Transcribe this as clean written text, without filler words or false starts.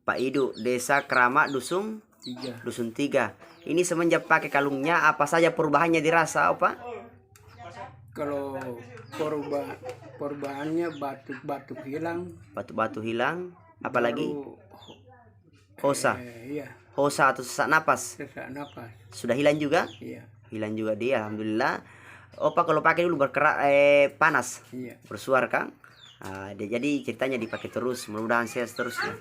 Pak Idu, Desa Keramat, Dusun 3. Ini semenjak pakai kalungnya, apa saja perubahannya dirasa, Pak? Kalau perubahannya batuk-batuk hilang. Batuk-batuk hilang, apalagi? Hosa. Iya. Hosa atau sesak napas? Sesak napas. Sudah hilang juga? Iya. Hilang juga dia, alhamdulillah. Pak kalau pakai dulu panas. Iya. Bersuara kan? Jadi ceritanya dipakai terus, mudah-mudahan sehat terus ya.